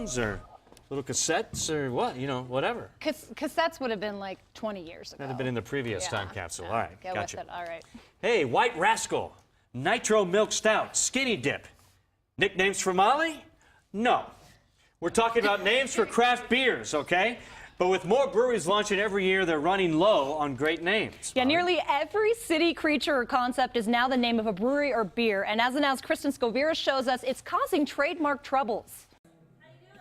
phones or little cassettes or what, whatever. Cassettes would have been like 20 years ago. That'd have been in the previous time capsule. All right, Go gotcha. with it. All right. Hey, White Rascal, Nitro Milk Stout, Skinny Dip. Nicknames for Molly? No. We're talking about names for craft beers, okay? But with more breweries launching every year, they're running low on great names. Yeah, nearly every city, creature, or concept is now the name of a brewery or beer. And as announced, Kristen Scovira shows us it's causing trademark troubles.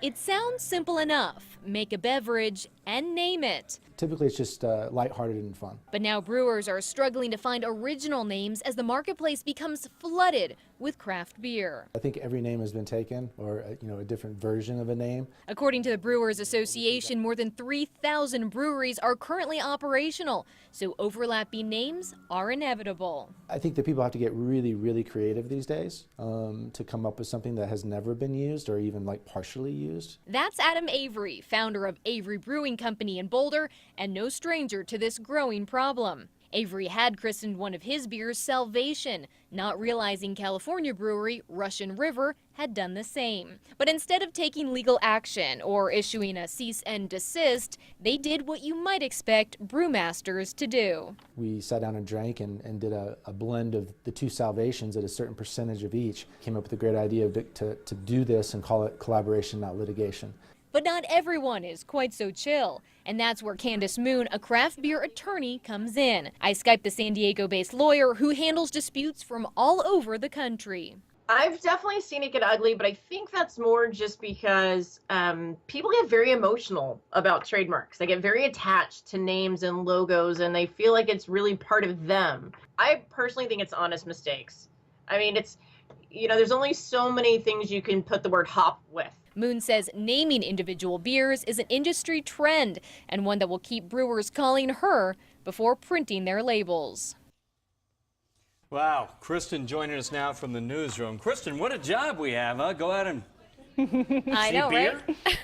It sounds simple enough. Make a beverage and name it. Typically, it's just lighthearted and fun. But now brewers are struggling to find original names as the marketplace becomes flooded with craft beer. I think every name has been taken, or a different version of a name. According to the Brewers Association, more than 3,000 breweries are currently operational, so overlapping names are inevitable. I think that people have to get really, really creative these days to come up with something that has never been used or even like partially used. That's Adam Avery, founder of Avery Brewing Company in Boulder, and no stranger to this growing problem. Avery had christened one of his beers Salvation, not realizing California brewery Russian River had done the same. But instead of taking legal action or issuing a cease and desist, they did what you might expect brewmasters to do. We sat down and drank and did a blend of the two Salvations at a certain percentage of each. Came up with a great idea to do this and call it collaboration, not litigation. But not everyone is quite so chill. And that's where Candace Moon, a craft beer attorney, comes in. I Skyped the San Diego-based lawyer who handles disputes from all over the country. I've definitely seen it get ugly, but I think that's more just because people get very emotional about trademarks. They get very attached to names and logos, and they feel like it's really part of them. I personally think it's honest mistakes. I mean, there's only so many things you can put the word hop with. Moon says naming individual beers is an industry trend and one that will keep brewers calling her before printing their labels. Wow, Kristen joining us now from the newsroom. Kristen, what a job we have, huh? Go out and I know, beer? right?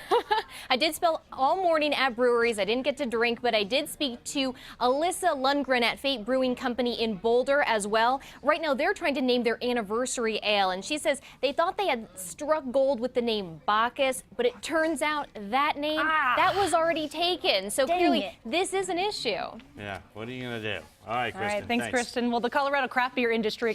I did spend all morning at breweries. I didn't get to drink, but I did speak to Alyssa Lundgren at Fate Brewing Company in Boulder as well. Right now, they're trying to name their anniversary ale, and she says they thought they had struck gold with the name Bacchus, but it turns out that name, that was already taken. So clearly, this is an issue. Yeah, what are you going to do? All right, Kristen. All right, thanks, Kristen. Well, the Colorado craft beer industry